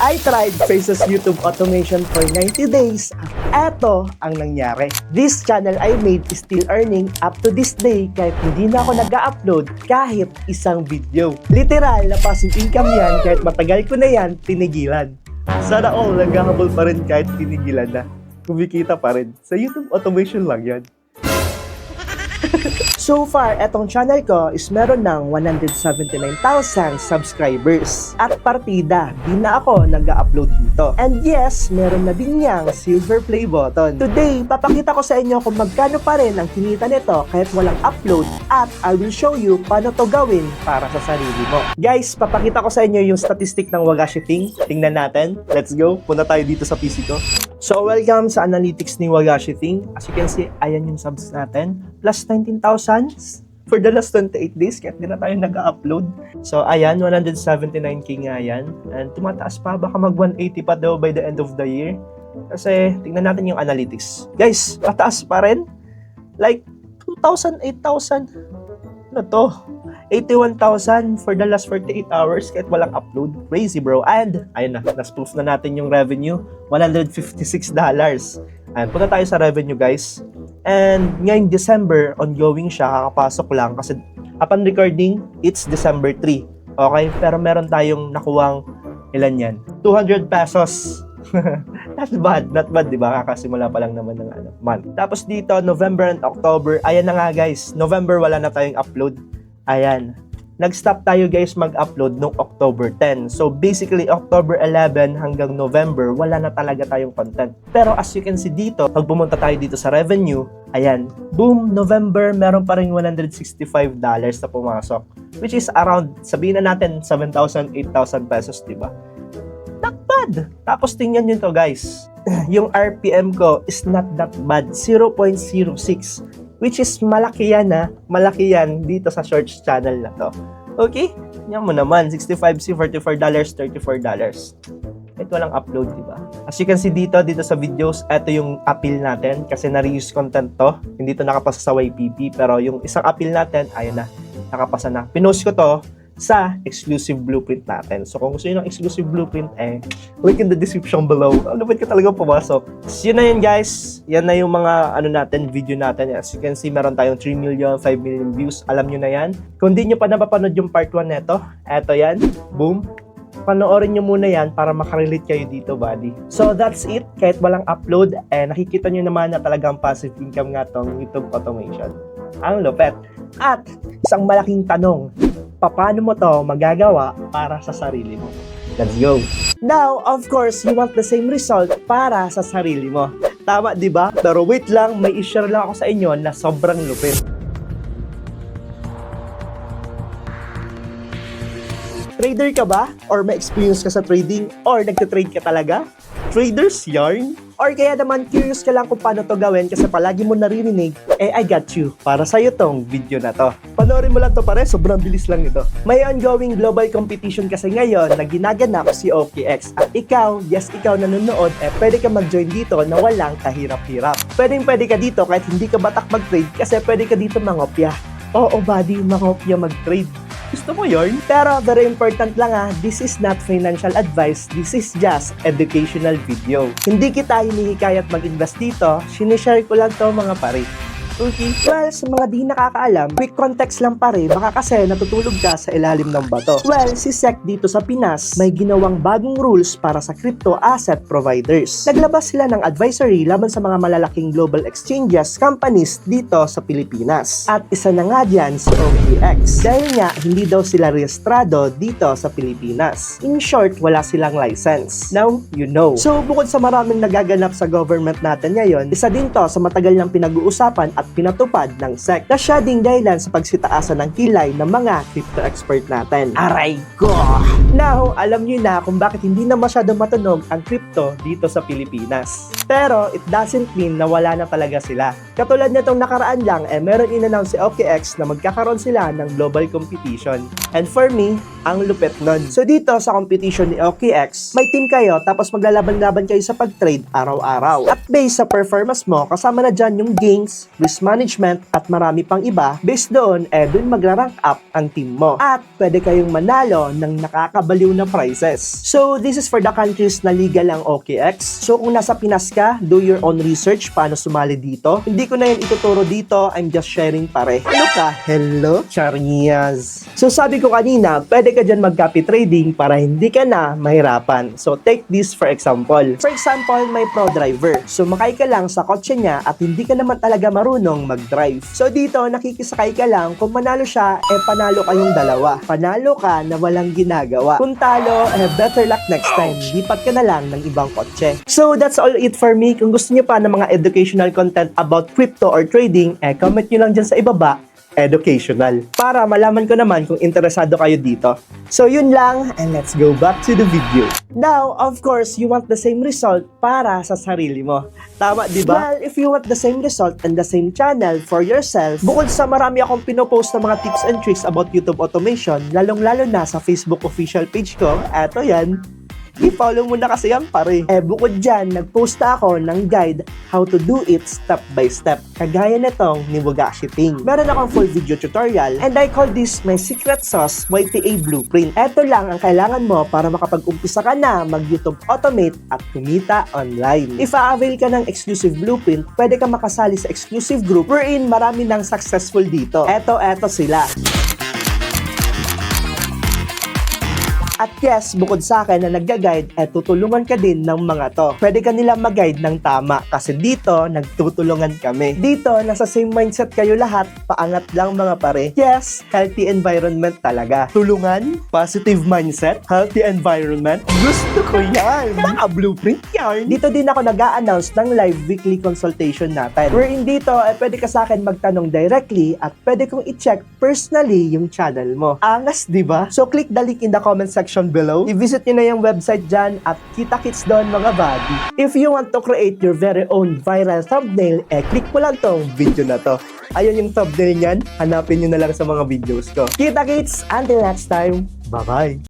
I tried Faces YouTube Automation for 90 days. Eto ang nangyari. This channel I made is still earning up to this day kahit hindi na ako nag-upload kahit isang video. Literal na passive income yan kahit matagal ko na yan tinigilan. Sana all naghahabol pa rin kahit tinigilan na. Kumikita pa rin. Sa YouTube Automation lang yan. So far, etong channel ko is meron ng 179,000 subscribers. At partida, di na ako nag-upload dito. And yes, meron na din niyang silver play button. Today, papakita ko sa inyo kung magkano pa rin ang kinita nito kahit walang upload. At I will show you paano to gawin para sa sarili mo. Guys, papakita ko sa inyo yung statistic ng Wagashi Thing. Tingnan natin. Let's go. Punta tayo dito sa PC ko. So, welcome sa analytics ni Wagashi Thing. As you can see, ayan yung subs natin. Plus 19,000 for the last 28 days kahit di na tayo nag-upload. So, ayan, 179k nga yan. And tumataas pa, baka mag 180 pa daw by the end of the year. Kasi, tingnan natin yung analytics. Guys, pataas pa rin. Like, 2,000, 8,000. Ano to? 81,000 for the last 48 hours kahit walang upload. Crazy, bro. And, ayun na, nas-proof na natin yung revenue. $156. And, punta tayo sa revenue, guys. And, ngayong December, ongoing siya. Kakapasok lang kasi upon recording, it's December 3. Okay? Pero meron tayong nakuwang, ilan yan? 200 pesos. Not bad, di ba? Kakasimula pa lang naman ng month. Tapos dito, November and October, ayan na nga, guys. November, wala na tayong upload. Ayan. Nag-stop tayo guys mag-upload noong October 10. So basically, October 11 hanggang November, wala na talaga tayong content. Pero as you can see dito, pag pumunta tayo dito sa revenue, ayan, boom, November, meron pa rin $165 na pumasok. Which is around, sabihin na natin, 7,000, 8,000 pesos, diba? Not bad! Tapos tingnan nyo to guys. Yung RPM ko is not that bad, 0.06. Which is malaki yan malaki yan dito sa shorts channel na to. Okay? Yan mo naman, 65C, $44, $34. Ito walang upload, diba? As you can see dito sa videos, ito yung appeal natin kasi na-reuse content to. Hindi to nakapasa sa YPP, pero yung isang appeal natin, ayun na, nakapasa na. Pinost ko to sa exclusive blueprint natin. So kung gusto nyo ng exclusive blueprint, link in the description below. Lupit ka talaga pumasok. So, yun na yun guys. Yan na yung mga video natin. As you can see, meron tayong 3 million, 5 million views. Alam nyo na yan. Kung di nyo pa napapanood yung part 1 neto, eto yan. Boom. Panoorin nyo muna yan para makarelate kayo dito, buddy. So that's it. Kahit walang upload, nakikita nyo naman na talagang passive income nga tong YouTube automation. Ang lupet. At isang malaking tanong, paano mo to magagawa para sa sarili mo? Let's go! Now, of course, you want the same result para sa sarili mo. Tama, di ba? Pero wait lang, may i-share lang ako sa inyo na sobrang lupit. Trader ka ba? Or may experience ka sa trading? Or nagtitrade ka talaga? Traders yarn? Or kaya naman curious ka lang kung paano to gawin kasi palagi mo naririnig, I got you. Para sa'yo tong video na to. Panoorin mo lang to pare, sobrang bilis lang ito. May ongoing global competition kasi ngayon na ginaganap si OKX. At ikaw, yes ikaw nanonood, pwede ka mag-join dito na walang kahirap-hirap. Pwede ka dito kahit hindi ka batak mag-trade kasi pwede ka dito mangopya. Oo buddy, mangopya mag-trade. Gusto mo yun? Pero very important lang this is not financial advice, this is just educational video. Hindi kita hinihikayat mag-invest dito, sinishare ko lang to mga pare. Okay. Well, sa mga di nakakaalam, quick context lang pare, baka kasi natutulog ka sa ilalim ng bato. Well, si SEC dito sa Pinas, may ginawang bagong rules para sa crypto asset providers. Naglabas sila ng advisory laban sa mga malalaking global exchanges companies dito sa Pilipinas. At isa na nga dyan si OKX. Dahil nga, hindi daw sila rehistrado dito sa Pilipinas. In short, wala silang license. Now, you know. So, bukod sa maraming nagaganap sa government natin ngayon, isa din to sa matagal nang pinag-uusapan at pinatupad ng SEC na siya ding dahilan sa pagsitaasan ng kilay ng mga crypto expert natin. Aray ko! Now, alam nyo na kung bakit hindi na masyado matunog ang crypto dito sa Pilipinas. Pero, it doesn't mean na wala na talaga sila. Katulad nitong nakaraan lang, meron in-announce si OKX na magkakaroon sila ng global competition. And for me, ang lupet nun. So dito sa competition ni OKX, may team kayo tapos maglalaban-laban kayo sa pag-trade araw-araw. At based sa performance mo, kasama na dyan yung gains, price management at marami pang iba. Based doon, doon magra-rank up ang team mo. At pwede kayong manalo ng nakakabaliw na prizes. So, this is for the countries na legal ang OKX. So, kung nasa Pinas ka, do your own research paano sumali dito. Hindi ko na yan ituturo dito. I'm just sharing pare. Hello ka? Hello? Charias. So, sabi ko kanina, pwede ka dyan mag-copy trading para hindi ka na mahirapan. So, take this for example. For example, may pro driver. So, makay ka lang sa kotse niya at hindi ka naman talaga marunong mag-drive. So, dito, nakikisakay ka lang. Kung manalo siya, panalo kayong dalawa. Panalo ka na walang ginagawa. Kung talo, better luck next time. Lipat ka na lang ng ibang kotse. So, that's all it for me. Kung gusto niyo pa ng mga educational content about crypto or trading, comment nyo lang dyan sa ibaba. Educational. Para malaman ko naman kung interesado kayo dito. So yun lang, and let's go back to the video. Now, of course, you want the same result para sa sarili mo. Tama, di ba? Well, if you want the same result and the same channel for yourself, bukod sa marami akong pinopost na mga tips and tricks about YouTube automation, lalong-lalo na sa Facebook official page ko, eto yan. I-follow mo na kasi yan pare. Bukod dyan, nagpost ako ng guide how to do it step by step. Kagaya nitong ni Wagashi Ting. Meron akong full video tutorial and I call this my secret sauce YTA blueprint. Ito lang ang kailangan mo para makapag-umpisa ka na mag-YouTube automate at kumita online. If a-avail ka ng exclusive blueprint, pwede ka makasali sa exclusive group wherein marami ng successful dito. Eto sila. At yes, bukod sa akin na nagga-guide, tutulungan ka din ng mga to. Pwede ka nilang mag-guide ng tama kasi dito, nagtutulungan kami. Dito, nasa same mindset kayo lahat, paangat lang mga pare. Yes, healthy environment talaga. Tulungan, positive mindset, healthy environment. Gusto ko yan! Naka-blueprint yan! Dito din ako nag-a-announce ng live weekly consultation natin. Wherein dito, pwede ka sa akin magtanong directly at pwede kong i-check personally yung channel mo. Angas, di ba? So, click the link in the comment section below. I-visit nyo na yung website dyan at kita-kits doon mga buddy. If you want to create your very own viral thumbnail, click mo lang tong video na to. Ayun yung thumbnail nyan, hanapin nyo na lang sa mga videos ko. Kita-kits! Until next time, bye-bye!